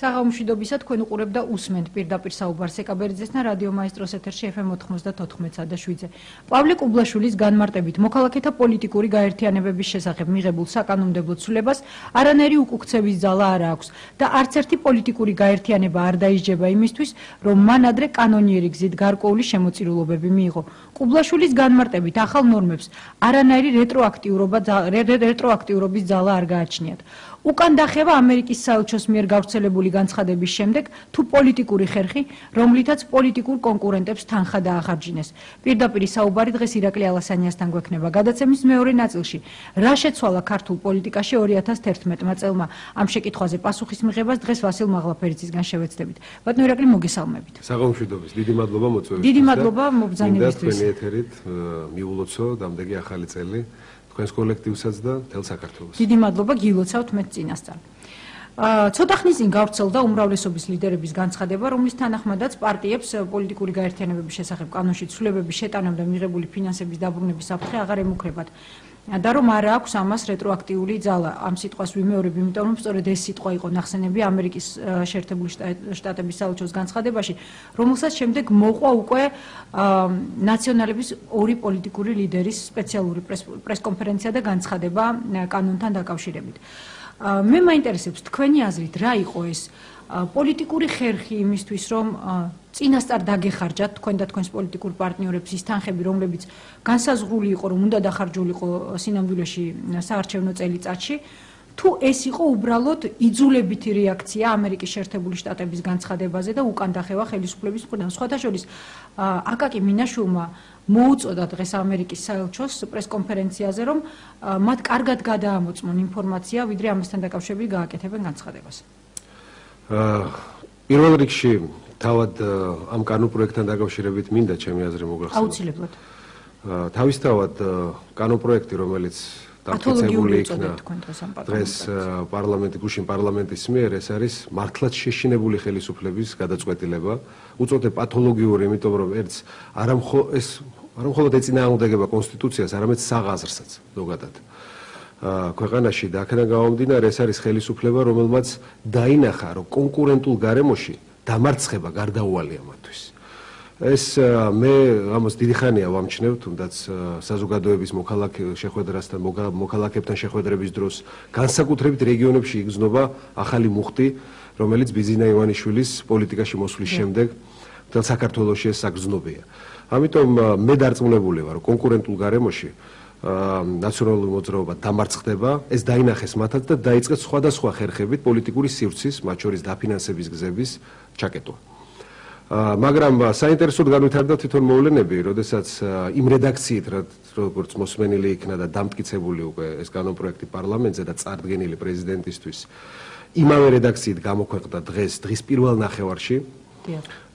საღამოშვიდობისა თქვენ უყურებდა უსმენთ პირდაპირ საუბარს ეკაბერიძესთან რადიო მაესტროს ეთერში FM 94.7-ზე. პავლე კუბლაშვილის განმარტებით მოქალაქეთა პოლიტიკური გაერთიანებების შესახებ მიღებულ საკანონმდებლო ცვლილებას არანაირი უკუქცევის ძალა არ აქვს და არც ერთი პოლიტიკური გაერთიანება არ დაისჯება იმისთვის, რომ მან ადრე კანონიერი გზით გარკვეული შემოწირულობები მიიღო. კუბლაშვილის განმარტებით ახალ ნორმებს არანაირი რეტროაქტიურობის ძალა არ გააჩნიათ. უკან დახევა ამერიკის საელჩოს მიერ გავრცელებული განცხადების შემდეგ თუ პოლიტიკური ხერხი, რომლითაც პოლიტიკურ კონკურენტებს თანხა დაახარჯინეს. პირდაპირ საუბარი დღეს ირაკლი ალასანიასთან გვექნება. გადაცემის მეორე ნაწილში რა შეცვალა ქართულ პოლიტიკაში 2011 წელმა? ამ შეკითხვაზე პასუხის მიღებას დღეს ვასილ მაღლაფერიძისგან შევეცდებით. ბატონო ირაკლი, მოგესალმებით. საღამოშვიდობის. დიდი მადლობა მოწვევისთვის. დიდი მადლობა მობრძანებისთვის. თქვენი ეთერით მიულოცო დამდეგი ახალი წელი თქვენს კოლექტივსაც და მთელ საქართველოს. დიდი მადლობა, გილოცავთ მეც წინასწარ. ცოტა ხნის წინ გავრცელდა უმრავლესობის ლიდერების განცხადება, რომლის თანახმადაც პარტიებს პოლიტიკური გაერთიანებების შესახებ კანონში ცვლილებების შეტანა და მიღებული ფინანსების დაბრუნების საფრთხე აღარ ემუქრებათ. და რომ არ აქვს ამას რეტროაქტიული ძალა. ამ სიტყვას ვიმეორებ, იმიტომ რომ სწორედ ეს სიტყვა იყო ნახსენები ამერიკის შეერთებული შტატების საელჩოს განცხადებაში, რომელსაც შემდეგ მოყვა უკვე ნაციონალების ორი პოლიტიკური ლიდერის სპეციალური პრესკონფერენცია და განცხადება კანონთან დაკავშირებით. მე მაინტერესებს თქვენი აზრით რა იყო ეს პოლიტიკური ხერხი იმისთვის, რომ წინასწარ დაგეხარჯათ თქვენ და თქვენს პოლიტიკურ პარტნიორებს ის თანხები, რომლებიც განსაზღვრული იყო, რომ უნდა დახარჯულიყო სინამდვილეში საარჩევნო წელიწადში, თუ ეს იყო უბრალოდ იძულებითი რეაქცია ამერიკის შეერთებული შტატების განცხადებაზე და უკან დახევა ხელისუფლების მხრიდან. სხვათა შორის აკაკი მინაშვილმა მოუწოდა დღეს ამერიკის საელჩოს პრესკონფერენციაზე, რომ მათ კარგად გადაამოწმონ ინფორმაცია, ვიდრე ამასთან დაკავშირებით გააკეთებენ განცხადებას. პირველ რიგში თავად ამ კანონპროექტთან დაკავშირებით მინდა ჩემი აზრი მოგახსენოთ. აუცილებლად. თავისთავად კანონპროექტი, რომელიც დამტკიცებული იქნა დღეს გუშინ პარლამენტის მიერ, ეს არის მართლაც შეშინებული ხელისუფლების გადაწყვეტილება, უწოდებ პათოლოგიური, იმიტომ რომ ერთს არა მხოლოდ ეწინააღმდეგება კონსტიტუციას, არამედ საღაზრსაც ზოგადად. ქვეყანაში და აქედან გამომდინარე ეს არის ხელისუფლება, რომელმაც დაინახა, რომ კონკურენტულ გარემოში დამარცხება გარდაუვალია მათთვის. ეს მე ამას დიდი ხანია ვამჩნევ, თუნდაც საზოგადოების მოქალაქეებთან შეხვედრების დროს, განსაკუთრებით რეგიონებში იგრძნობა ახალი მუხტი, რომელიც ბიძინა ივანიშვილის პოლიტიკაში მოსვლის შემდეგ მთელ საქართველოში ეს საგრძნობია. ამიტომ მე დარწმუნებული ვარ, რომ კონკურენტულ გარემოში ნაციონალური მოძრაობა დამარცხდება, ეს დაინახეს მათაც და დაიწყეს სხვადასხვა ხერხებით პოლიტიკური სივრცის, მათ შორის დაფინანსების გზების ჩაკეტვა. მაგრამ საინტერესოდ განვითარდა თვითონ მოვლენები, როდესაც იმ რედაქციით, როგორც მოსმენილი იქნა და დამტკიცებული უკვე ეს კანონპროექტი პარლამენტზე და წარდგენილი პრეზიდენტისთვის, იმავე რედაქციით გამოქვეყნდა დღის პირველ ნახევარში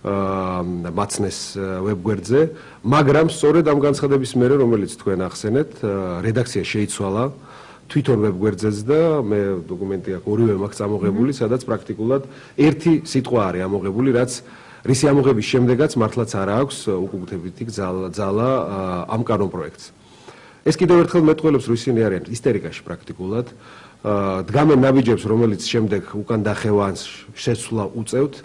მაცნეს ვებგვერდზე, მაგრამ სწორედ ამ განცხადების მერე, რომელიც თქვენ ახსენეთ, რედაქცია შეიცვალა თვითონ ვებგვერდზეც და მე დოკუმენტი აქვს ორივე მაქვს ამოღებული, სადაც პრაქტიკულად ერთი სიტყვა არის ამოღებული, რისი ამოღების შემდეგაც მართლაც არ აქვს უკუქცევითი ძალა ამ კანონპროექტს. ეს კიდევ ერთხელ მეტყველებს, რომ ისინი არიან ისტერიკაში პრაქტიკულად, დგამენ ნაბიჯებს, რომელიც შემდეგ უკან დახევანს შეცვლა უწევთ.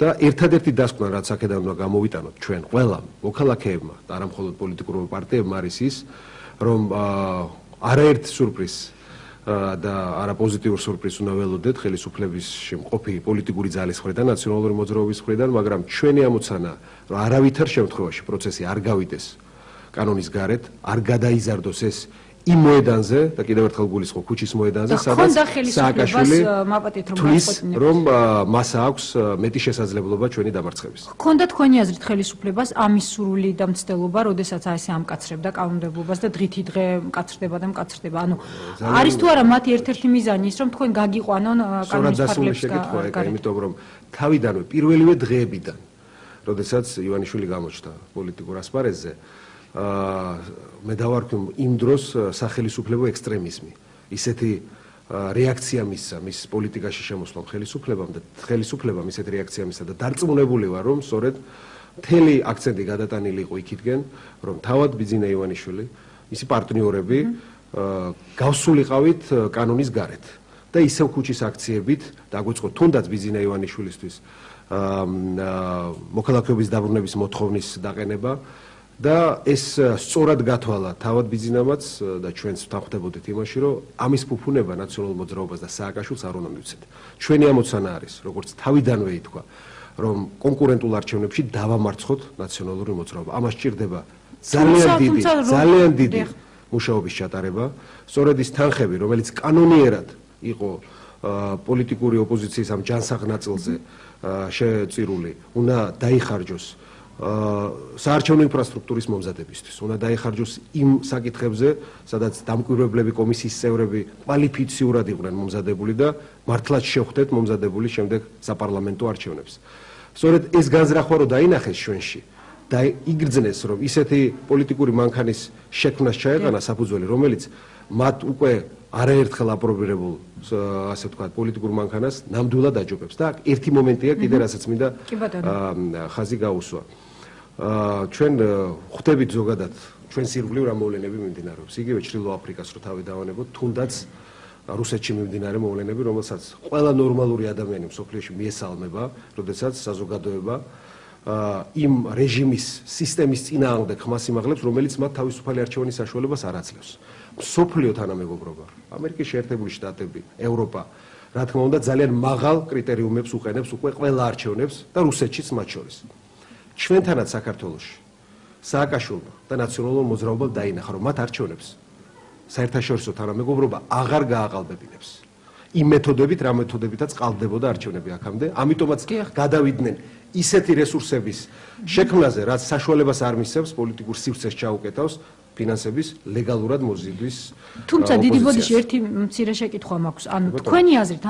და ერთადერთი დასკვნა, რაც აქედან უნდა გამოვიტანოთ ჩვენ ყველა მოქალაქეებმა და არა მხოლოდ პოლიტიკურ პარტიებმა, არის ის, რომ არაერთ სურპრიზს და არა პოზიტიურ სურპრიზს უნდა ველოდეთ ხელისუფლების მყოფი პოლიტიკური ძალის მხრიდან, ნაციონალური მოძრაობის მხრიდან, მაგრამ ჩვენი ამოცანა, რომ არავითარ შემთხვევაში პროცესი არ გავიდეს კანონის გარეთ, არ გადაიზარდოს ეს იმ მოედანზე და კიდევ ერთხელ გულისხმობ ქუჩის მოედანზე, სადაც სააკაშვილი თვლის, რომ მას აქვს მეტი შესაძლებლობა ჩვენი დამარცხების. ჰქონდა თქვენი აზრით ხელისუფლებას ამის სურვილი და მცდელობა, როდესაც ესე ამკაცრებდა კანონმდებლობას და დღითი დღე მკაცრდება და მკაცრდება. ანუ არის თუ არა მათი ერთ-ერთი მიზანი ის, რომ თქვენ გაგიყვანონ კანონის ფარგლებს გარეთ? იმიტომ რომ თავიდანვე პირველივე დღეებიდან, როდესაც ივანიშვილი გამოჩნდა პოლიტიკურ ასპარეზზე, მე დავარქვი იმ დროს სახელისუფლებო ექსტრემიზმი. ისეთი რეაქცია მისცა მის პოლიტიკაში შემოსვლამ ხელისუფლებამ და ხელისუფლებამ ისეთი რეაქცია მისცა და დარწმუნებული ვარ, რომ სწორედ მთელი აქცენტი გადატანილი იყო იქითკენ, რომ თავად ბიძინა ივანიშვილი, მისი პარტნიორები გავსულიყავით კანონის გარეთ. და ისევ ქუჩის აქციებით დაგვიწყოთ თუნდაც ბიზინა ივანიშვილისთვის მოქალაქეობის დაბრუნების მოთხოვნის დაყენება და ეს სწორად გათვალა თავად ბიზინამაც და ჩვენც ვთანხმდებოდით იმაში, რომ ამის ფუფუნება ნაციონალურ მოძრაობას და სააკაშვილს არ უნდა მივცეთ. ჩვენი ამოცანა არის, როგორც თავიდანვე ითქვა, რომ კონკურენტულ არჩევნებში დავამარცხოთ ნაციონალური მოძრაობა. ამას სჭირდება ძალიან დიდი მუშაობის ჩატარება, სწორედ ის თანხები, რომელიც კანონიერად იყო პოლიტიკური ოპოზიციის ამ ჯანსაღ ნაწილზე შეწირული, უნდა დაიხარჯოს საარჩევნო ინფრასტრუქტურის მომზადებისთვის, უნდა დაიხარჯოს იმ საკითხებზე, სადაც დამკვირვებლები კომისიის წევრები კვალიფიციურად იყვნენ მომზადებული და მართლაც შევხვდეთ მომზადებული შემდეგ საპარლამენტო არჩევნებს. სწორედ ეს განზრახვა რო დაინახეს ჩვენში და იგრძნეს, რომ ისეთი პოლიტიკური მანქანის შექმნას ჩაეყანა საფუძველი, რომელიც მათ უკვე არაერთხელ აპრობირებულ, ასე ვთქვათ, პოლიტიკურ მანქანას ნამდვილად აჯობებს და ერთი მომენტია კიდე, რასაც მინდა ხაზი გაუსვა. ჩვენ ხვდებით ზოგადად ჩვენს ირგვლივ რა მოვლენები მიმდინარეობს. იგივე ჩრდილო აფრიკას რო თავი დავანებოთ, თუნდაც რუსეთში მიმდინარე მოვლენები, რომელსაც ყველა ნორმალური ადამიანი მსოფლიოში მიესალმება, როდესაც საზოგადოება იმ რეჟიმის სისტემის წინააღმდეგ ხმას იმაღლებს, რომელიც მათ თავისუფალი არჩევანის საშუალებას არ აძლევს. მსოფლიო თანამეგობრობა, ამერიკის შეერთებული შტატები, ევროპა, რა თქმა უნდა, ძალიან მაღალ კრიტერიუმებს უყენებს უკვე ყველა არჩევნებს და რუსეთშიც მათ შორის. ჩვენთანაც საქართველოში სააკაშვილმა და ნაციონალურ მოძრაობამ დაინახა, რომ მათ არჩევნებს საერთაშორისო თანამეგობრობა აღარ გააყალბებინებს. იმ მეთოდებით, რა მეთოდებითაც ყალბდებოდა არჩევნები აქამდე, ამიტომაც გადავიდნენ ისეთი რესურსების შექმნაზე, რაც საშუალებას არ მისცემს პოლიტიკურ სივრცეს ჩაუკეტავს ფინანსების ლეგალურად მოზიდვის. თუმცა დიდი ბოდიში ერთი მცირე შეკითხვა მაქვს. ანუ თქვენი აზრით,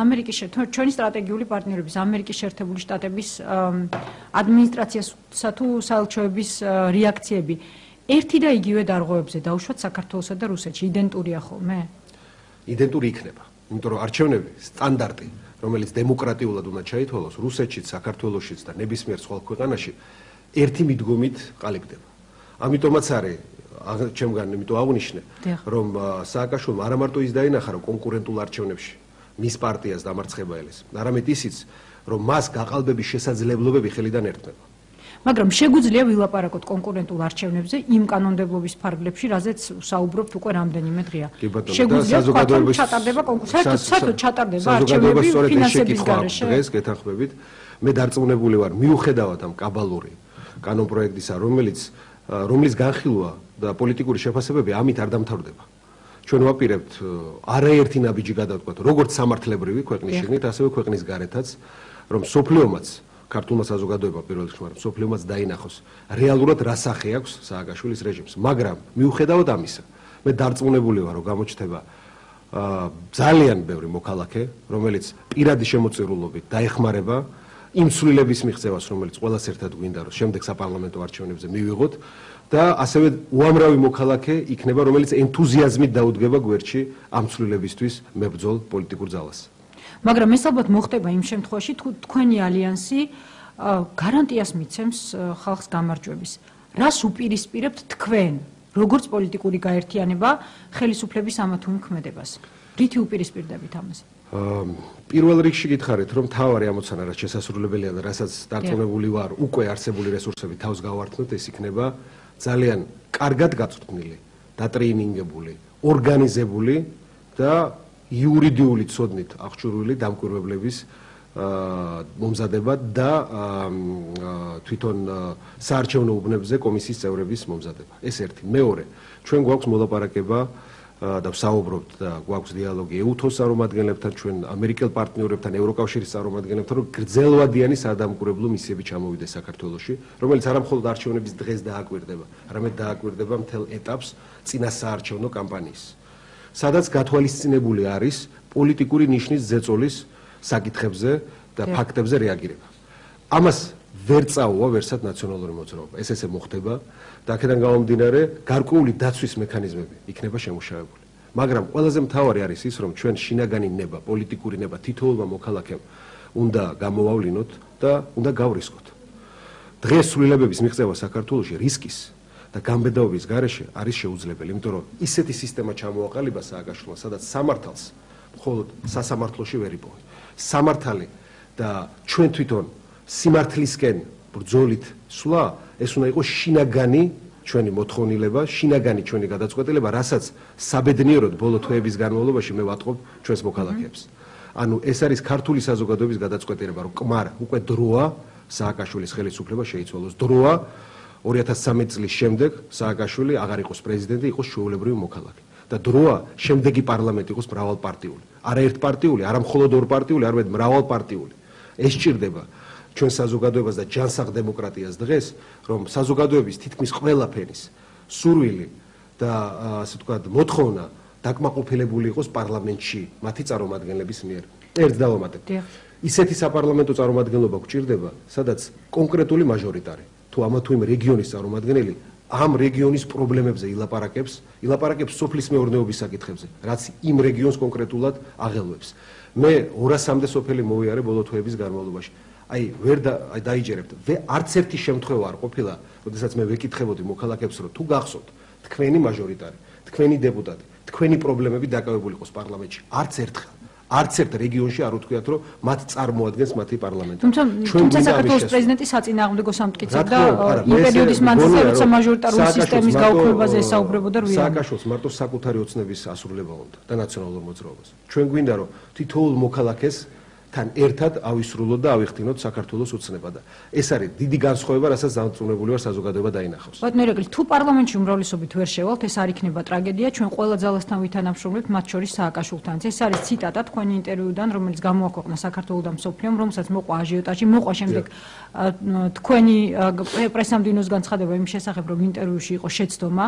ჩვენი სტრატეგიული პარტნიორების, ამერიკის შეერთებული შტატების ადმინისტრაციასა თუ საელჩოების რეაქციები ერთი და იგივე დარღვევებზე დაუშვათ საქართველოსა და რუსეთში, იდენტურია ხოლმე? იდენტური იქნება, იმიტომ რომ არჩევნები სტანდარტი, რომელიც დემოკრატიულად უნდა ჩაითვალოს რუსეთშიც, საქართველოშიც და ნებისმიერ სხვა ქვეყანაში ერთი მიდგომით ყალიბდება. ამიტომაც არის ჩემგან იმიტომ აღვნიშნე, რომ სააკაშვილმა არა მარტო ის დაინახა, რომ კონკურენტულ არჩევნებში მის პარტიას დამარცხება ელეს, არამედ ისიც, რომ მას გაყალბების შესაძლებლობები ხელიდან ერთმება. მაგრამ შეგვიძლია ვილაპარაკოთ კონკურენტულ არჩევნებზე იმ კანონმდებლობის ფარგლებში, რაზეც საუბრობთ უკვე რამდენიმე დღეა. შეგვიძლია საზოგადოების ჩატარდება საერთოდ ჩატარდება არჩევნები ფინანსების გარეშე. დღეს გეთანხმებით, მე დარწმუნებული ვარ, მიუხედავად ამ კაბალური კანონპროექტისა, რომლის განხილვა და პოლიტიკური შეფასებები ამით არ დამთავრდება. ჩვენ ვაპირებთ არაერთი ნაბიჯი გადავთქვათ, როგორც სამართლებრივი ქვეყნის შიგნით, ასევე ქვეყნის გარეთაც, რომ სოფლიომაც ქართულმა საზოგადოებამ პირველ რიგში, მაგრამ სოფლიომაც დაინახოს რეალურად რა სახე აქვს სააკაშვილის რეჟიმს. მაგრამ მიუხედავად ამისა, მე დარწმუნებული ვარ, რომ გამოჩნდება ძალიან ბევრი მოქალაქე, რომელიც პირადი შემოწირულობით დაეხმარება იმ ცვლილების მიღწევას, რომელიც ყველას ერთად გვინდა, რომ შემდეგ საპარლამენტო არჩევნებზე მივიღოთ და ასევე უამრავი მოქალაქე იქნება, რომელიც ენთუზიაზმით დაუდგება გვერდში ამ ცვლილებისთვის მებრძოლ პოლიტიკურ ძალას. მაგრამ ეს ალბათ მოხდება იმ შემთხვევაში, თუ თქვენი ალიანსი გარანტიას მიცემს ხალხს გამარჯვების. რას უპირისპირებთ თქვენ, როგორც პოლიტიკური გაერთიანება, ხელისუფლების ამა თუ იმ ქმედებას? რითი უპირისპირდებით ამას? პირველ რიგში გითხარით, რომ თავარი ამოცანა რაც შესასრულებელია და რასაც დარწმუნებული ვარ, უკვე არსებული რესურსები თავს გავართმევთ, ეს იქნება ძალიან კარგად გაწვრთნილი, დატრეინინგებული, ორგანიზებული და იურიდიული ცოდნით აღჭურვილი დამკვირვებლების მომზადება და თვითონ საარჩევნო უბნებზე კომისიის წევრების მომზადება. ეს ერთი. მეორე, ჩვენ გვაქვს მოლაპარაკება და ვსაუბრობთ და გვაქვს დიალოგი EUTHOS წარმომადგენლებთან, ჩვენ ამერიკელ პარტნიორებთან, ევროკავშირის წარმომადგენლებთან, რომ გრძელვადიანი სადამკვირვებლო მისიები ჩამოვიდეს საქართველოში, რომელიც არა მხოლოდ არჩევნების დღეს დააკვირდება, არამედ დააკვირდება მთელ ეტაპს წინა საარჩევნო კამპანიის. სადაც გათვალისწინებული არის პოლიტიკური ნიშნის ზეწოლის საკითხებზე და ფაქტებზე რეაგირება. ამას ვერ წაუვა ვერსად ნაციონალური მოძრაობა. ეს ესე მოხდება და აქედან გამომდინარე გარკვეული დაცვის მექანიზმები იქნება შემუშავებული. მაგრამ ყველაზე მთავარი არის ის, რომ ჩვენ შინაგანი ნება, პოლიტიკური ნება თითოეულმა მოქალაქემ უნდა გამოვავლინოთ და უნდა გავრისხოთ. დღეს ცვლილებების მიღწევა საქართველოში რისკის და გამბედაობის გარეშე არის შეუძლებელი, იმიტომ რომ ისეთი სისტემა ჩამოაყალიბა სააკაშვილმა, სადაც სამართალს მხოლოდ სასამართლოში ვერ იპოვე. სამართალი და ჩვენ თვითონ სიმართლისკენ ბრძოლით სვლა, ეს უნდა იყოს შინაგანი ჩვენი მოთხოვნილება, შინაგანი ჩვენი გადაწყვეტილება, რასაც საბედნიეროდ ბოლო თვეების განმავლობაში მე ვატყობ ჩვენს მოქალაქეებს. ანუ ეს არის ქართული საზოგადოების გადაწყვეტილება, რომ კმარ უკვე დროა სააკაშვილის ხელისუფლება შეიცვალოს. დროა 2013 წლის შემდეგ სააკაშვილი აღარ იყოს პრეზიდენტი, იყოს ჩვეულებრივი მოქალაქე. და დროა შემდეგი პარლამენტი იყოს მრავალპარტიული. არა ერთპარტიული, არა მხოლოდ ორპარტიული, არამედ მრავალპარტიული. ეს ჭირდება ჩვენ საზოგადოებას და ჯანსაღ დემოკრატიას დღეს, რომ საზოგადოების თითქმის ყველაფერის სურვილი და ასე ვთქვათ, მოთხოვნა დაკმაყოფილებული იყოს პარლამენტში მათი წარმომადგენლების მიერ. ერთ დავამატებ. ისეთი საპარლამენტო წარმომადგენლობა გვჭირდება, სადაც კონკრეტული მაჟორიტარი, თუ ამა თუ იმ რეგიონის წარმომადგენელი ამ რეგიონის პრობლემებზე ილაპარაკებს სოფლის მეურნეობის საკითხებზე, რაც იმ რეგიონს კონკრეტულად აღელვებს. მე 200-მდე სოფელი მოვიარე ბოლო თვეების განმავლობაში. აი ვერ დაიჯერებთ. არც ერთი შემთხვევა არ ყოფილა, როდესაც მე ვეკითხებოდი მოქალაქეებს, რომ თუ გახსოვთ თქვენი მაჟორიტარი, თქვენი დეპუტატი, თქვენი პრობლემები დაკავებული იყოს პარლამენტში. არც ერთ რეგიონში არ უთქვიათ, რომ მათ წარმოადგენს მათი პარლამენტი. თუმცა საქართველოს პრეზიდენტი საწინააღმდეგო სამტკიცებდა იმ პერიოდის მანძილზე, როცა მაჟორიტარული სისტემის გაუქმებაზე ესაუბრებოდა რვიანი. სააკაშვილს მარტო საკუთარი ოცნების ასრულება უნდა და ნაციონალურ მოძრაობას. ჩვენ გვინდა, რომ თითოეულ მოქალაქეს თან ერთად ავისრულოთ და ავიხდინოთ საქართველოს ოცნება და ეს არის დიდი განსხვავება, რასაც დამწუნებული ვარ საზოგადოება დაინახავს. ბატონო ერეკლი, თუ პარლამენტში უმრავლესობით ვერ შევალთ, ეს არ იქნება ტრაგედია, ჩვენ ყველა ძალასთან ვითანამშრომლებთ, მათ შორის სააკაშვილთანაც. ეს არის ციტატა თქვენი ინტერვიუდან, რომელიც გამოაქვეყნა საქართველოს და მსოფლიომ, რომელსაც მოყვა აჟიოტაჟი, მოყვა შემდეგ თქვენი პრესამდინოს განცხადება იმ შესახებ, რომ ინტერვიუში იყო შეცდომა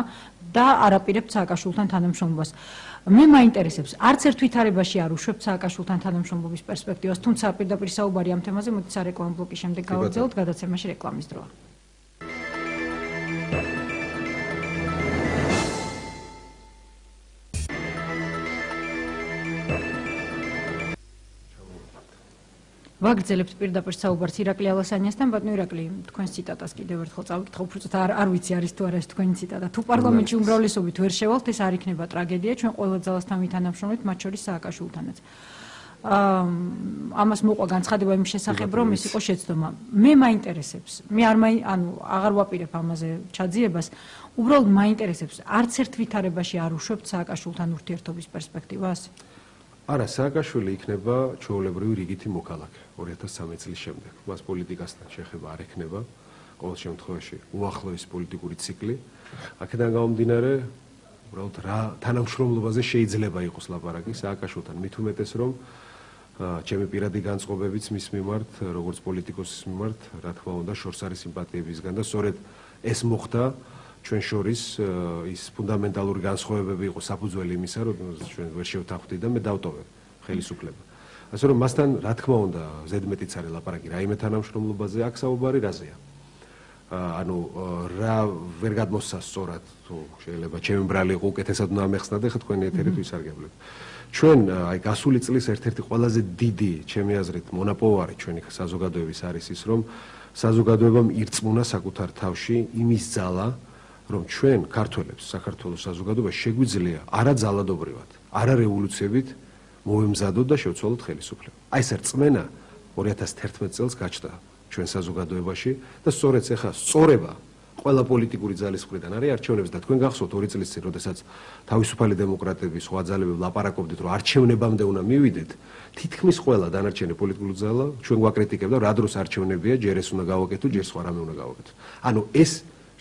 და არაპირებთ სააკაშვილთან თანამშრომლობას. მე მაინტერესებს, არც ერთ ვითარებაში არ უშვებთ სააკაშვილთან თანამშრომლობის პერსპექტივას, თუმცა პირდაპირ საუბარი ამ თემაზე, მოდით სარეკლამო ბლოკის შემდეგ გავაგრძელოთ, გადაცემაში რეკლამის დროა. ვაგრძელებთ პირდაპირ საუბარს ირაკლი ალასანიასთან. ბატონო ირაკლი, თქვენს ციტატას კიდევ ერთხელ წავიკითხო, უბრალოდ არ ვიცი არის თუ არა ეს თქვენი ციტატა. თუ პარლამენტში უმრავლესობით ვერ შევალთ, ეს არ იქნება ტრაგედია, ჩვენ ყველა ძალასთან ვითანამშრომლობთ, მათ შორის სააკაშვილთანაც. ამას მოყვა განცხადება იმის შესახებ, რომ ეს იყო შეცდომა. მე მაინტერესებს, მე აღარ ვაპირებ ამაზე ჩაძიებას, უბრალოდ მაინტერესებს, არც ერთ ვითარებაში არ უშვებთ სააკაშვილთან ურთიერთობის პერსპექტივას? არა, სააკაშვილი იქნება ჩვეულებრივი რიგითი მოქალაქე 2013 წლის შემდეგ. მას პოლიტიკასთან შეხება არ ექნება, ყოველ შემთხვევაში უახლოესი პოლიტიკური ციკლი. აქედან გამომდინარე, უბრალოდ რა თანამშრომლობაზე შეიძლება იყოს ლაპარაკი სააკაშვილთან, მით უმეტეს რომ ჩემი პირადი განწყობებიც მის მიმართ, როგორც პოლიტიკოსის მიმართ, რა თქმა უნდა, შორს არის სიმპათიებისგან და სწორედ ეს მოხდა ჩვენ შორის ის ფუნდამენტალური განსხვავებები იყო საფუძველი იმისა, რომ ჩვენ ვერ შევთანხმდით და მე დავტოვე ხელისუფლება. ასე რომ მასთან რა თქმა უნდა ზედმეტიც არის ლაპარაკი რაიმე თანამშრომლობაზე, აქ საუბარი რაზეა. ანუ რა ვერ გადმოსცა სწორად, თუ შეიძლება ჩემი ბრალი იყო უკეთესად უნდა ამეხსნა და ხა თქვენი ეთერით ვისარგებლებ. ჩვენ აი გასული წლის ერთ-ერთი ყველაზე დიდი, ჩემი აზრით, მონაპოვარი ჩვენი საზოგადოების არის ის, რომ საზოგადოებამ ირწმუნა საკუთარ თავში იმის ძალა, რომ ჩვენ ქართველებს საქართველოს საზოგადოება შეგვიძლია არა ძალადობრივად, არა რევოლუციებით მოვემზადოთ და შევცვალოთ ხელისუფლება. აი ეს რწმენა 2011 წელს გაჩნდა ჩვენ საზოგადოებაში და სწორედ ეხლა სწორება ყველა პოლიტიკური ძალის მხრიდან არის არჩევნებს და თქვენ გახსოვთ 2 წლის წინ, როდესაც თავისუფალი დემოკრატები სხვა ძალები ლაპარაკობდით, რომ არჩევნებამდე უნდა მივიდეთ, თითქმის ყველა დანარჩენი პოლიტიკური ძალა ჩვენ გვაკრიტიკებდა, რა დროს არჩევნებია, ჯერ ეს უნდა გავაკეთოთ, ჯერ სხვა რამე უნდა გავაკეთოთ. ანუ ეს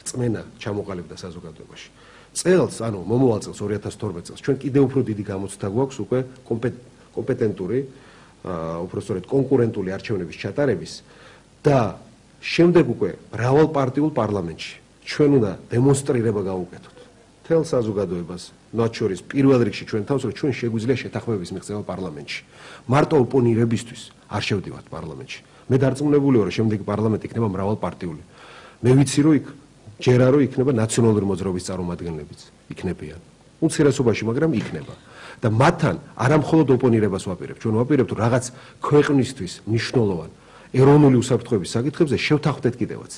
რწმენა ჩამოყალიბდა საზოგადოებაში. წელს, ანუ მომავალ წელს 2012 წელს ჩვენ კიდევ უფრო დიდი გამოცდა გვაქვს უკვე კომპეტენტური, უпростоრეთ კონკურენტული არჩევნების ჩატარების და შემდეგ უკვე მრავალპარტიულ პარლამენტში ჩვენ უნდა დემონსტრირება გავუკეთოთ თელ საზოგადოებას, მათ შორის პირველ რიგში ჩვენ თავს, რომ ჩვენ შეგვიძლია შეთანხმების მიღწევა პარლამენტში. მარტო ოპონირებისთვის არ შევდივართ პარლამენტში. მე დარწმუნებული ვარ, რომ შემდეგი პარლამენტი იქნება მრავალპარტიული. მე ვიცი, რომ იქ ჯერა რომ იქნება ნაციონალური მოძრაობის წარმომადგენლებიც, იქნებიან. უმცირესობაში, მაგრამ იქნება. და მათთან არა მხოლოდ ოპონირებას ვაპირებთ, ჩვენ ვაპირებთ რაღაც ქვეყნისთვის მნიშვნელოვან ეროვნული უსაფრთხოების საკითხებზე შევთანხმდეთ კიდევაც.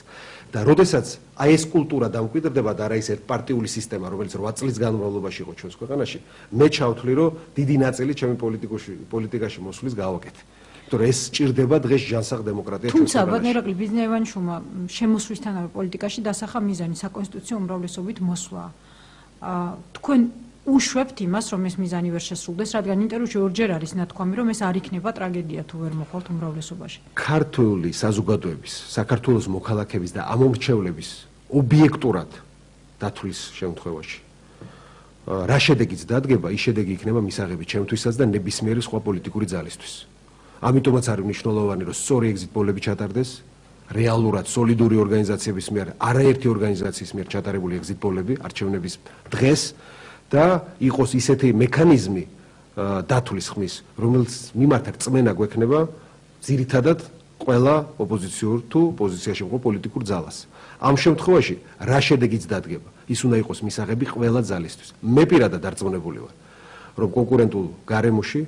და როდესაც აი ეს კულტურა დამკვიდრდება და არა ის ერთპარტიული სისტემა, რომელიც 8 წლის განმავლობაში იყო ჩვენს ქვეყანაში, მე ჩავთვლი, რომ დიდი ნაწილი ჩემი პოლიტიკაში მოსვლის გავაკეთე. იმიტომ რომ ეს სჭირდება დღეს ჟანსაღ დემოკრატია ჩვენს ქვეყანაში. თუმცა ბატონერაკლი ბიზნეევანიშვილმა შემოსვლისთანავე პოლიტიკაში დასახა მიზანი საკონსტიტუციო უმრავლესობით მოსვლა. თქვენ უშვებთ იმას, რომ ეს მიზანი ვერ შესრულდეს, რადგან ინტერვიუში ორჯერ არის ნათქვამი, რომ ეს არ იქნება ტრაგედია თუ ვერ მოხვალთ უმრავლესობაში. ქართული საზოგადოების, საქართველოს მოქალაქეების და ამომრჩევლების ობიექტურად დათვლის შემთხვევაში რა შედეგიც დადგება, ის შედეგი იქნება მისაღები ჩემთვისაც და ნებისმიერი სხვა პოლიტიკური ძალისთვის. ამიტომაც არის მნიშვნელოვანი, რომ სწორი ეგზიტ პოლები ჩატარდეს, რეალურად სოლიდური ორგანიზაციების მიერ, არაერთი ორგანიზაციის მიერ ჩატარებული ეგზიტ პოლები არჩევნების დღეს და იყოს ისეთი მექანიზმი დათვლის ხმის, რომელიც მიმართ რწმენა გვექნება ძირითადად ყველა ოპოზიციურ თუ პოზიციაში მყოფ პოლიტიკურ ძალას. ამ შემთხვევაში რა შედეგიც დადგება, ის უნდა იყოს მისაღები ყველა ძალისთვის. მე პირადად დარწმუნებული ვარ, რომ კონკურენტულ გარემოში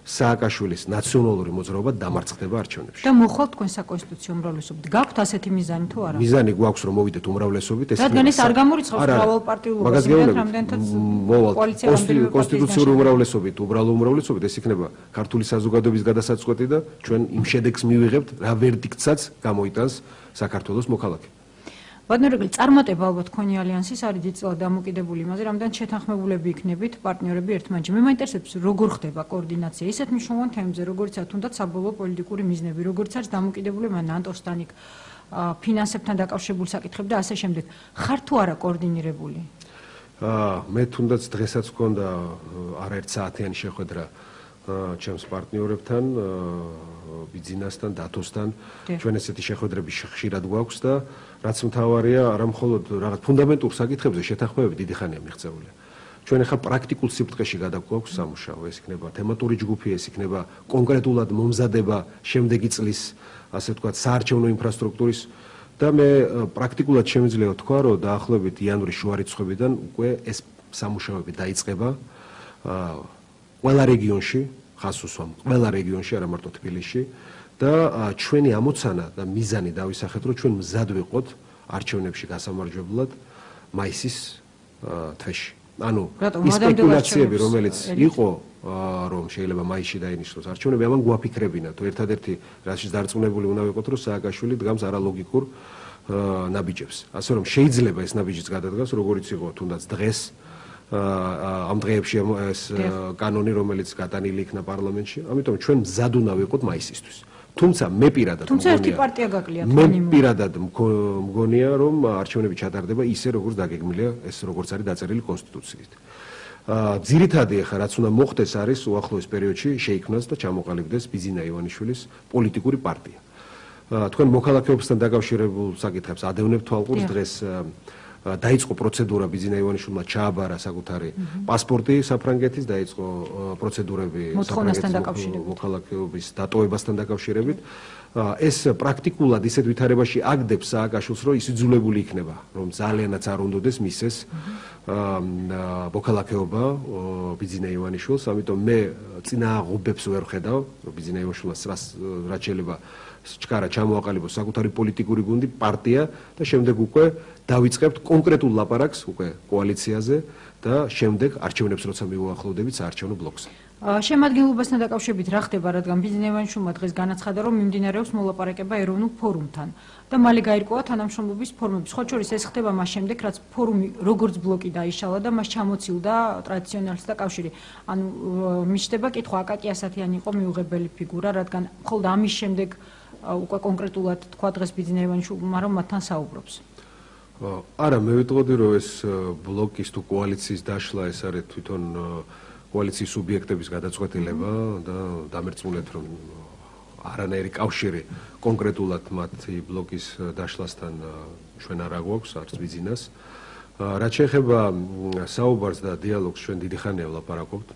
სააკაშვილის ნაციონალური მოძრაობა დამარცხდება არჩევნებში. და მოხვალთ თქვენ საკონსტიტუციო უმრავლესობით. გაქვთ ასეთი მიზანი თუ არა? მიზანი გვაქვს რომ მოვიდეთ უმრავლესობით, რადგან ეს არ გამორიცხავს მრავალპარტიულობას, რამდენთაც კოალიცია კონსტიტუციური უმრავლესობით, უბრალო უმრავლესობით, ეს იქნება ქართული საზოგადოების გადასაწყვეტი და ჩვენ იმ შედეგს მივიღებთ, რა ვერდიქტსაც გამოიტანს საქართველოს მოქალაქე. ბატონერაკლი, წარმატება ალბათ თქვენი ალიანსის არის დიდწილად დამოკიდებული იმაზე, რამდენად შეთანხმებულები იქნებით პარტნიორები ერთმანეთში. მე მაინტერესებს, როგორ ხდება კოორდინაცია ისეთ მნიშვნელოვან თემებზე, როგორიცაა თუნდაც საბოლოო პოლიტიკური მიზნები, როგორიც არის დამოკიდებული ნატოსთან, ფინანსებთან დაკავშირებული საკითხები და ასე შემდეგ. ხარ თუ არა კოორდინირებული? მე თუნდაც დღესაც გქონდა არაერთ საათიანი შეხვედრა ჩემს პარტნიორებთან, ბიძინასთან, დათოსთან. ჩვენ ესეთი შეხვედრები ხშირად გვაქვს და რაც მთავარია, არა მხოლოდ რაღაც ფუნდამენტურ საკითხებზე შეთანხმებები დიდი ხანია მიღწეული. ჩვენ ახლა პრაქტიკულ სიფტყეში გადაგვაქვს სამუშაო, ეს იქნება თემატური ჯგუფი, ეს იქნება კონკრეტულად მომზადება შემდეგი წლის, ასე ვთქვათ, საარჩევნო ინფრასტრუქტურის და მე პრაქტიკულად შემიძლია ვთქვა, რომ დაახლოებით იანვრის შუა რიცხვებიდან უკვე ეს სამუშაოები დაიწყება ყველა რეგიონში, ხაზს უსვამ, ყველა რეგიონში, არა მარტო თბილისში და ჩვენი ამოცანა და მიზანი დავისახეთ, რომ ჩვენ მზად ვიყოთ არჩევნებში გასამარჯვებლად მაისის თვეში. ანუ ის სპეკულაციები, რომელიც იყო, რომ შეიძლება მაისში დაინიშნოს არჩევნები, ამან გვაფიქრებინა, თუ ერთადერთი რასაც დარწმუნებული უნდა ვიყოთ, რომ სააკაშვილი დგამს არალოგიკურ ნაბიჯებს. ასე რომ შეიძლება ეს ნაბიჯიც გადადგას, როგორიც იყო თუნდაც დღეს ამ დღეებში ეს კანონი, რომელიც გატანილი იქნა პარლამენტში, ამიტომ ჩვენ მზად უნდა ვიყოთ მაისისთვის. თუმცა მე პირადად მგონია, რომ არჩევნები ჩატარდება ისე, როგორც დაგეგმილია, ეს როგორც არის დაწერილი კონსტიტუციით. ძირითადი ახლა რაც უნდა მოხდეს არის უახლოეს პერიოდში შეიქმნას და ჩამოყალიბდეს ბიძინა ივანიშვილის პოლიტიკური პარტია. თქვენ მოქალაქეობასთან დაკავშირებულ საკითხებს ადევნებთ თვალყურს დღეს დაიწყო პროცედურა ბიძინა ივანიშვილმა ჩააბარა საკუთარი პასპორტი საფრანგეთის, დაიწყო პროცედურები საფრანგეთის მოქალაქეობის დატოვებასთან დაკავშირებით. ეს პრაქტიკულად ისეთ ვითარებაში აგდებს სააკაშვილს, რომ ის იძულებული იქნება, რომ ძალიანაც არ უნდოდეს მისცეს მოქალაქეობა ბიძინა ივანიშვილს, ამიტომ მე წინააღობებს ვერ ხედავ, რომ ბიძინა ივანიშვილს რაც შეიძლება ჩქარა ჩამოაყალიბოს საკუთარი პოლიტიკური გუნდი, პარტია და შემდეგ უკვე დავიწყებთ კონკრეტულ ლაპარაკს უკვე კოალიციაზე და შემდეგ არჩევნებს როცა მივუახლოვდებით საარჩევნო ბლოკზე. შემადგენლობასთან დაკავშირებით რა ხდება, რადგან ბიძინა ივანიშვილმა დღეს განაცხადა, რომ მიმდინარეობს მოლაპარაკება ეროვნულ ფორუმთან და მალე გაირკვევა თანამშრომლობის ფორმები. სხვა შორის ეს ხდება მას შემდეგ, რაც ფორუმი როგორც ბლოკი დაიშალა და მას ჩამოცილდა ტრადიციონალისტთა კავშირი. ანუ მიჩნდება კითხვა, აკაკი ასათიანი იყო მიუღებელი ფიგურა, რადგან მხოლოდ ამის შემდეგ უკვე კონკრეტულად თქვა დღეს ბიძინა ივანიშვილმა, რომ მათთან საუბრობს. არა, მე ვიტყოდი, რომ ეს ბლოკის თუ კოალიციის დაშლა ეს არის თვითონ კოალიციის სუბიექტების გადაწყვეტილება და დამერწმუნეთ, რომ არანაირი კავშირი კონკრეტულად მათი ბლოკის დაშლასთან ჩვენ არ აგვაქვს, არც ბიძინას. რაც შეეხება საუბარს და დიალოგს, ჩვენ დიდი ხანია ვლაპარაკობთ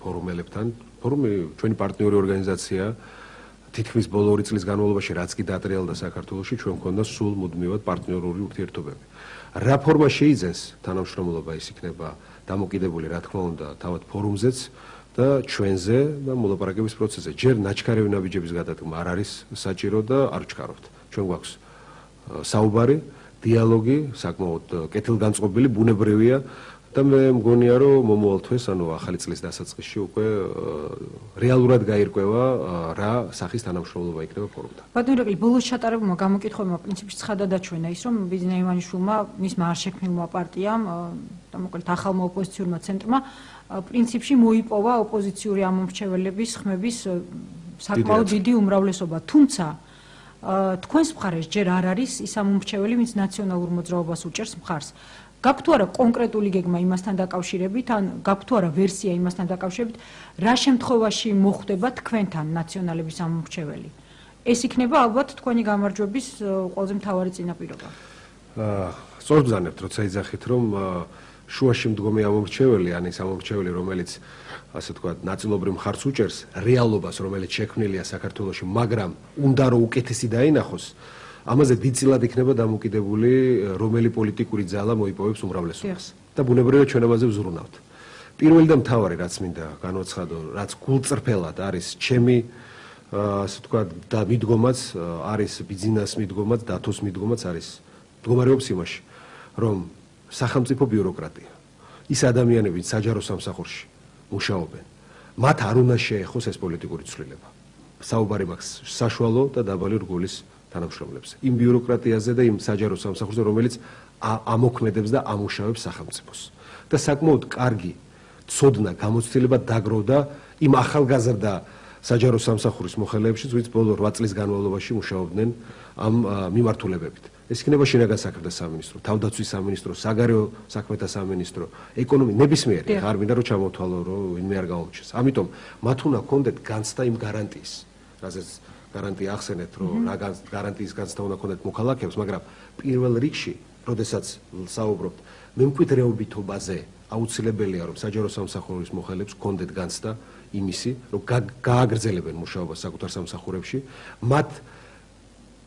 ფორუმელებთან. ფორუმი ჩვენი პარტნიორი ორგანიზაცია თითქმის ბოლო 2 წლის განმავლობაში რაც კი დაატრიალდა საქართველოში, ჩვენ მქონდა სულ მუდმივად პარტნიორული ურთიერთობები. რა ფორმა შეიძენს თანამშრომლობა, ის იქნება დამოკიდებული, რა თქმა უნდა, თავად ფორუმზეც და ჩვენზე და მოლაპარაკების პროცესზე. ჯერ ნაჩქარევი ნაბიჯების გადადგმა არ არის საჭირო და არ ვჩქარობთ. ჩვენ გვაქვს საუბარი, დიალოგი, საკმაოდ კეთილგანწყობილი, ბუნებრივია და მე მგონია, რომ მომავალ თვეს, ანუ ახალი წლის დასაწყისში უკვე რეალურად გაირკვევა რა სახის თანამშრომლობა იქნება ფორუმთან. ბატონო ირაკლი, ბოლოს ჩატარებულმა გამოკითხვებმა პრინციპში ცხადა დაჩვენა ის, რომ ბიზნეს ივანიშვილმა, მისმა არ შექმნილმა პარტიამ და მოკლედ ახალმა ოპოზიციურმა ცენტრმა პრინციპში მოიპოვა ოპოზიციური ამომრჩეველების ხმების საკმაოდ დიდი უმრავლესობა, თუმცა თქვენს მხარეს ჯერ არ არის ის ამომრჩეველი, ვინც ნაციონალურ მოძრაობას უჭერს მხარს. გაქვთ თუ არა კონკრეტული გეგმა იმასთან დაკავშირებით, ან გაქვთ თუ არა ვერსია იმასთან დაკავშირებით, რა შემთხვევაში მოხდება თქვენთან ნაციონალების ამომრჩეველი? ეს იქნება ალბათ თქვენი გამარჯვების ყველაზე მთავარი წინაპირობა. სწორად ბრძანებთ, როცა იძახით, რომ შუაში მდგომი ამომრჩეველი, ან ის ამომრჩეველი, რომელიც ასე ვთქვათ, ნაწილობრივ მხარს უჭერს რეალობას, რომელიც შექმნილია საქართველოში, მაგრამ უნდა რომ უკეთესი დაინახოს, ამაზე დიდწილად იქნება დამოკიდებული, რომელი პოლიტიკური ძალა მოიპოვებს უმრავლესობას. და ბუნებრივია ჩვენ ამაზე ვზრუნავთ. პირველი და მთავარი, რაც მინდა განვაცხადო, რაც გულწრფელად არის ჩემი ასე ვთქვათ, და მიდგომაც არის ბიზნეს მიდგომაც, დათოს მიდგომაც არის მდგომარეობს იმაში, რომ სახელმწიფო ბიუროკრატია, ის ადამიანები საჯარო სამსახურში მუშაობენ, მათ არ უნდა შეეხოს ეს პოლიტიკური ცვლილება. საუბარი მაქვს საშუალო და დაბალი რგოლის თანამშრომლებზე, იმ ბიუროკრატიაზე და იმ საჯარო სამსახურზე, რომელიც ამოქმედებს და ამუშავებს სახელმწიფოს. და საკმაოდ კარგი ცოდნა, გამოცდილება დაგროვდა იმ ახალგაზრდა საჯარო სამსახურის მოხელეებში, ვინც ბოლო 8 წლის განმავლობაში მუშაობდნენ ამ მიმართულებებით. ეს იქნება შინაგან საქმეთა სამინისტრო, თავდაცვის სამინისტრო, საგარეო საქმეთა სამინისტრო, ეკონომიკა, ნებისმიერი, არ მინდა რომ ჩამოთვალო, რომ ვინმე არ გაუმჩეს. ამიტომ მათ უნდა კონდეთ განცდა იმ გარანტიის, რაზეც გარანტია ახსენეთ, რომ რა გარანტიის განცდა უნდა კონდეთ მოქალაქეებს, მაგრამ პირველ რიგში, როდესაც საუბრობთ მემკვიდრეობითობაზე, აუცილებელია, რომ საჯარო სამსახურის მოხელეებს კონდეთ განცდა იმისი, რომ გააგრძელებენ მუშაობას საკუთარ სამსახურებში, მათ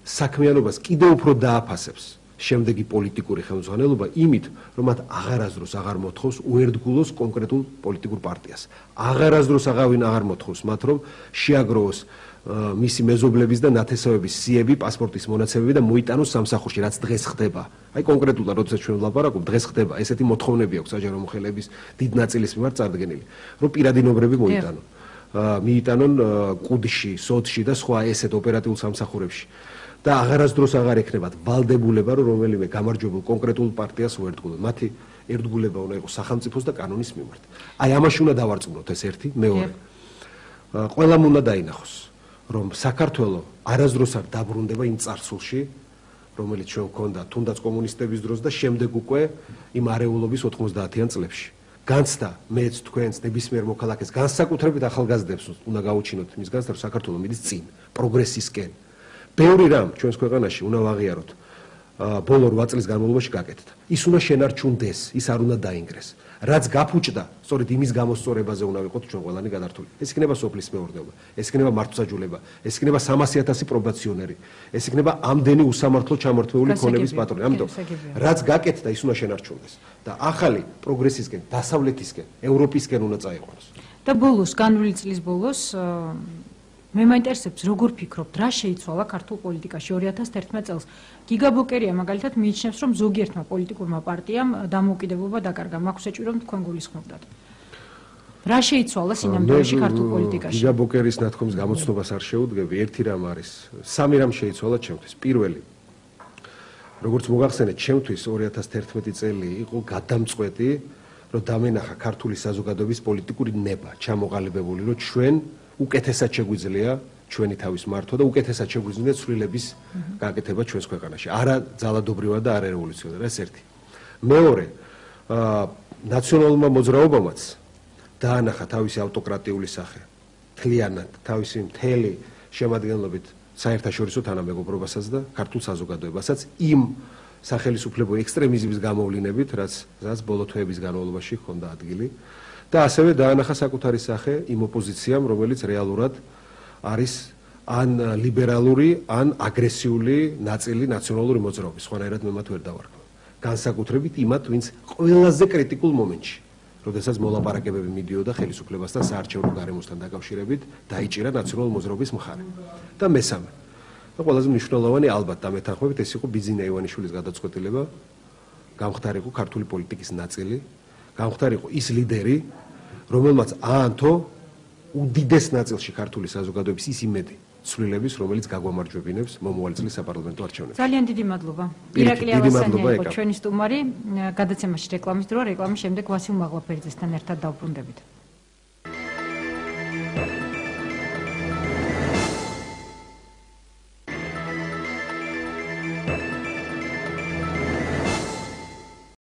საქმიანობას კიდევ უფრო დააფასებს შემდეგი პოლიტიკური ხელმძღვანელობა იმით, რომ მათ აღარასდროს აღარ მოთხოვს უერთგულოს კონკრეტულ პოლიტიკურ პარტიას. აღარასდროს აღარ მოთხოვს მათ, რომ შეაგროვოს მისი მეზობლების და ნათესავების სიები, პასპორტის მონაცემები და მოიტანოს სამსახურში, რაც დღეს ხდება. აი კონკრეტულად, როდესაც ჩვენ ვლაპარაკობთ, დღეს ხდება, ესეთი მოთხოვნები აქვს საჯარო მოხელეების დიდ ნაწილის მიმართ წარდგენილი, რომ პირადი ნომრები მოიტანონ. მიიტანონ კუდში, სოდში და სხვა ესეთ ოპერატიულ სამსახურებში. და აღარასდროს აღარ ექნებათ ვალდებულება, რომ რომელიმე გამარჯვებულ კონკრეტულ პარტიას უერთგულონ. მათი ერთგულება უნდა იყოს სახელმწიფოს და კანონის მიმართ. აი ამაში უნდა დავარწმუნოთ ეს ერთი, მეორე. ყველამ უნდა დაინახოს, რომ საქართველოს არასდროს არ დაბრუნდება იმ წარსულში, რომელიც ჩვენ გვქონდა თუნდაც კომუნისტების დროს და შემდეგ უკვე იმ არეულობის 90-იან წლებში. განცდა მეც თქვენს ნებისმიერ მოქალაქეს, განსაკუთრებით ახალგაზრდებს უნდა გაუჩინოთ იმის განცდა, რომ საქართველოს მიდის წინ, პროგრესისკენ. ბევრი რამ ჩვენს ქვეყანაში უნდა ვაღიაროთ ბოლო 8 წლის განმავლობაში გაკეთდა. ის უნდა შენარჩუნდეს, ის არ უნდა დაინგრეს. რაც გაფუჭდა, სწორედ იმის გამოსწორებაზე უნდა ვიყოთ ჩვენ ყველანი გადართული. ეს იქნება სოფლის მეურნეობა, ეს იქნება მართლმსაჯულება, ეს იქნება 300,000 პრობაციონერი, ეს იქნება ამდენი უსამართლო ჩამორთმეული ქონების პატრონი. ამიტომ რაც გაკეთდა, ის უნდა შენარჩუნდეს და ახალი პროგრესისკენ, დასავლეთისკენ, ევროპისკენ უნდა წაიყვანოს. და ბოლოს, განვლილი წლის ბოლოს მე მაინტერესებს, როგორ ფიქრობთ, რა შეიცვალა ქართულ პოლიტიკაში 2011 წელს? გიგა ბოკერია მაგალითად მიიჩნევს, რომ ზოგიერთმა პოლიტიკურმა პარტიამ დამოუკიდებლობა დაკარგა. მაქვს ეჭვი, რომ თქვენ გულისხმობდათ. რა შეიცვალა სინამდვილეში ქართულ პოლიტიკაში? გიგა ბოკერის ნათქვამის გამოცნობას არ შეუდგები. ერთი რამ არის, სამი რამ შეიცვალა ჩემთვის. პირველი, როგორც მოგახსენეთ, ჩემთვის 2011 წელი იყო გადამწყვეტი, რომ დამენახა ქართული საზოგადოების პოლიტიკური ნება, ჩამოყალიბებული, რომ ჩვენ უკეთესად შეგვიძლია ჩვენი თავის მართვა და უკეთესად შეგვიძლია ცვლილების გაკეთება ჩვენს ქვეყანაში. არა ძალადობრივად და არა რევოლუციონერად, ეს ერთი. მეორე, ნაციონალურმა მოძრაობამაც დაანახა თავისი ავტოკრატიული სახე, მთლიანად თავისი მთელი შემადგენლობით საერთაშორისო თანამეგობრობასაც და ქართულ საზოგადოებასაც იმ სახელისუფლებო ექსტრემიზმის გამოვლინებით, რაც ბოლო თვეების განმავლობაში ჰქონდა ადგილი. და ასევე დაანახა საკუთარი სახე იმ ოპოზიციამ, რომელიც რეალურად არის ან ლიბერალური, ან აგრესიული ნაწილი ნაციონალური მოძრაობის. სხვანაირად მე მათ ვერ დავარქმევ. განსაკუთრებით იმათ, ვინც ყველაზე კრიტიკულ მომენტში, როდესაც მოლაპარაკებები მიდიოდა ხელისუფლებასთან საარჩევნო გარემოსთან დაკავშირებით, დაიჭირა ნაციონალური მოძრაობის მხარე. და მესამე, და ყველაზე მნიშვნელოვანი ალბათ დამეთანხმებით ეს იყო ბიძინა ივანიშვილის გადაწყვეტილება, გამხდარიყო ქართული პოლიტიკის ნაწილი, გამხდარიყო ის ლიდერი, რომელმაც აანთო უდიდეს ნაწილში ქართული საზოგადოების ის იმედი ცვლილების, რომელიც გაგვამარჯვებინებს მომავალი წლის საპარლამენტო არჩევნებში. ძალიან დიდი მადლობა. პირიქით, ირაკლი დიდი ავასიანი მადლობა, იყო ეკა. ჩვენი სტუმარი. გადაცემაში რეკლამის დრო, რეკლამის შემდეგ ვასილ მაღლაფერიძესთან ერთად დავბრუნდებით.